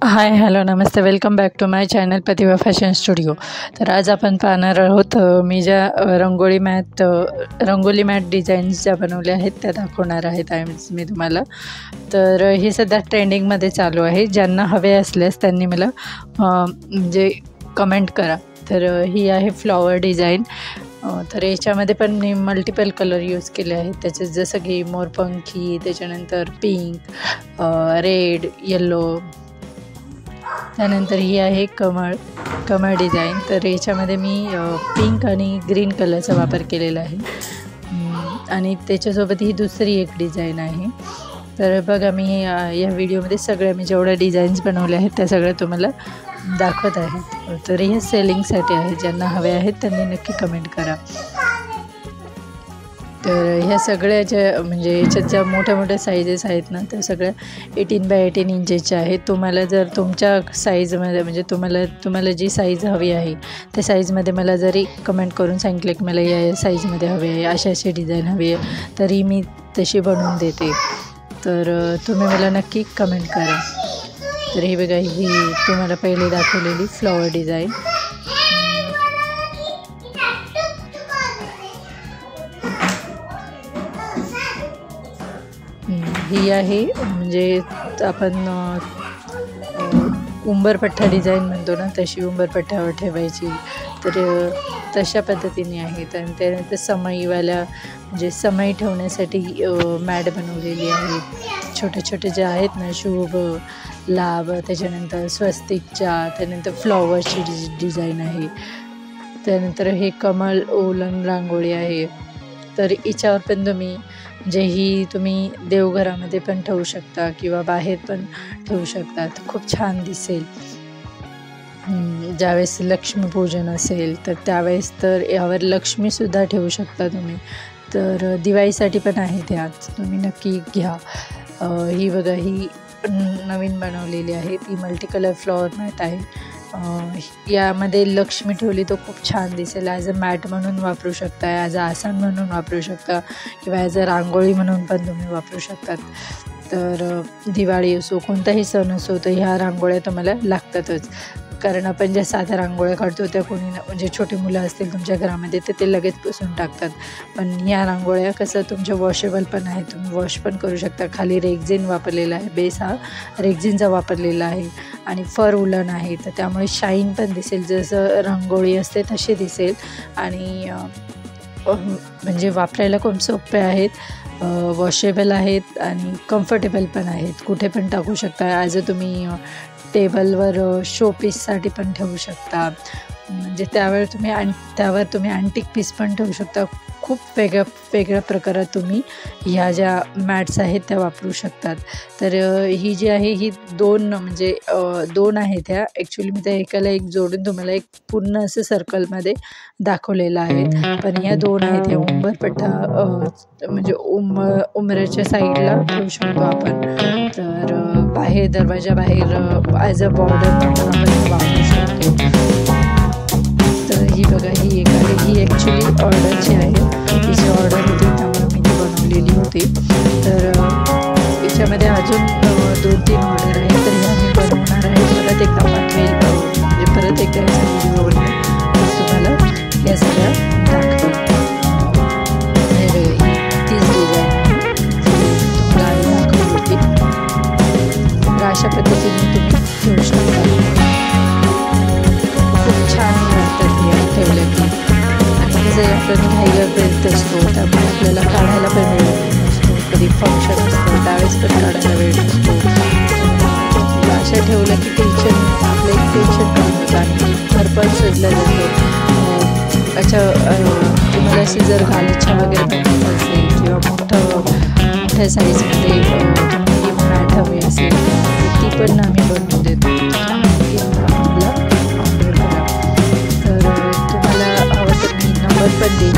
हाय hello नमस्ते welcome back to my channel Pratibha fashion studio. तर आज आपण पाहणार आहोत मी ज्या रंगोली मॅट डिझाईन्स ज्या बनवल्या आहेत त्या दाखवणार आहेत मी तुम्हाला। तर हे सध्या ट्रेंडिंगमध्ये चालू आहे, ज्यांना हवे असल्यास त्यांनी मला म्हणजे कमेंट करा। तर ही आहे फ्लॉवर डिझाईन। तर याच्यामध्ये पण मी मल्टिपल कलर यूज केले आहेत, त्याच्यात जसं की मोरपंखी, त्याच्यानंतर पिंक, रेड, येलो, त्यानंतर ही आहे कमळ डिझाईन। तर याच्यामध्ये मी पिंक आणि ग्रीन कलरचा वापर केलेला आहे आणि त्याच्यासोबत ही दुसरी एक डिझाईन आहे। तर बघा मी या व्हिडिओमध्ये सगळ्या मी जेवढ्या डिझाईन्स बनवल्या आहेत त्या सगळ्या तुम्हाला दाखवत आहे। तर हे सेलिंगसाठी आहे, ज्यांना हवे आहेत त्यांनी नक्की कमेंट करा। तर ह्या सगळ्या ज्या म्हणजे याच्यात ज्या मोठ्या मोठ्या साईजेस आहेत ना, त्या सगळ्या 18 बाय 18 इंचेसच्या आहेत। तुम्हाला जर तुमच्या साईजमध्ये म्हणजे तुम्हाला जी साईज हवी आहे त्या साईजमध्ये मला जरी कमेंट करून सांगितलं की मला या साईजमध्ये हवे आहे, अशी डिझाईन हवी आहे, तरी मी तशी बनवून देते। तर तुम्ही मला नक्की कमेंट करा। तर ही बघा, ही तुम्हाला पहिले दाखवलेली फ्लॉवर डिझाईन। ही आहे म्हणजे आपण उंबरपट्टा डिझाईन म्हणतो ना, तशी उंबरपट्ट्यावर ठेवायची। तर तशा पद्धतीने आहेत। आणि त्यानंतर समईवाल्या म्हणजे समई ठेवण्यासाठी मॅट बनवलेली आहे। छोटे छोटे जे आहेत ना, शुभ लाभ, त्याच्यानंतर स्वस्तिकच्या, त्यानंतर फ्लॉवरची डिझाईन आहे। त्यानंतर हे कमल ओलन रांगोळी आहे। तर हिच्यावर पण तुम्ही म्हणजे ही तुम्ही देवघरामध्ये पण ठेवू शकता किंवा बाहेर पण ठेवू शकतात, खूप छान दिसेल। ज्यावेळेस लक्ष्मीपूजन असेल तर त्यावेळेस तर यावर लक्ष्मीसुद्धा ठेवू शकता तुम्ही। तर दिवाळीसाठी पण आहे त्या, तुम्ही नक्की घ्या। ही बघा, ही नवीन बनवलेली आहे, ती मल्टी कलर फ्लॉवर मॅट आहे। यामध्ये लक्ष्मी ठेवली तर खूप छान दिसेल। ॲज अ मॅट म्हणून वापरू शकता, ॲज अ आसन म्हणून वापरू शकता किंवा ॲज अ रांगोळी म्हणून पण तुम्ही वापरू शकतात। तर दिवाळी असो, कोणताही सण असो, तर ह्या रांगोळ्या तुम्हाला लागतातच। कारण आपण ज्या साध्या रांगोळ्या काढतो त्या कोणी म्हणजे छोटी मुलं असतील तुमच्या घरामध्ये तर ते लगेच पुसून टाकतात, पण ह्या रांगोळ्या कसं तुमच्या वॉशेबल पण आहे, तुम्ही वॉश पण करू शकता। खाली रेक्झिन वापरलेला आहे, बेस हा रेक्झिनचा वापरलेला आहे आणि फर उलन आहे, तर त्यामुळे शाईन पण दिसेल, जसं रांगोळी असते तशी दिसेल। आणि म्हणजे वापरायला खूप सोपे आहेत, वॉशेबल आहेत आणि कम्फर्टेबल पण आहेत। कुठे पण टाकू शकता, ॲज अ तुम्ही टेबलवर शोपीससाठी पण ठेवू शकता, म्हणजे त्यावर तुम्ही अँटिक पीस पण ठेवू शकता। खूप वेगळ्या प्रकारात तुम्ही ह्या ज्या मॅट्स आहेत त्या वापरू शकतात। तर ही जी आहे ही दोन आहेत ह्या। ॲक्च्युली मी त्या एकाला एक जोडून तुम्हाला एक पूर्ण असं सर्कलमध्ये दाखवलेलं आहे, पण ह्या दोन आहेत। ह्या उंबरपट्टा म्हणजे उंबऱ्याच्या साईडला ठेवू शकतो आपण। तर बाहेर दरवाजा बाहेर ॲज अ बॉर्डर म्हणून आपण वापरू शकतो। तर ही बघा, ही एक आहे, ही ॲक्च्युली ऑर्डरची आहे, तिची ऑर्डर होती त्यामुळे मी ती बनवलेली होती। तर याच्यामध्ये अजून 2-3 ऑर्डर आहेत, तर ह्या मी बनवणार आहे, परत एकदा पाठवेल, म्हणजे परत एकदा याचा व्हिडिओ बनवेल तुम्हाला या सगळ्या दाखवेल। हे बघा, ही तीच डिझाईन आहे तुम्हाला दाखवली होती। तर अशा पद्धतीने तुम्ही ठेवू शकता, खूप छान वाटतात हे ठेवलं की। आणि जर आपण घाईला भेटत असतो त्यामुळे आपल्याला काढायला पण वेळ नसतो, कधी फंक्शन असतं त्यावेळेस पण काढायला वेळ नसतो। अशा ठेवलं की आपलं एक टेन्शन कमी होतं आणि घर पण सजलं जातं। तुम्हाला अशी जर गालीचा वगैरे बनवायचं असेल किंवा मोठ्या साईजमध्ये तुम्ही मॅट हवी असेल तर ती पण आम्ही बनवून देतो, आम्हाला ऑर्डर करा। तर तुम्हाला हवं तर मी नंबर पण देईन,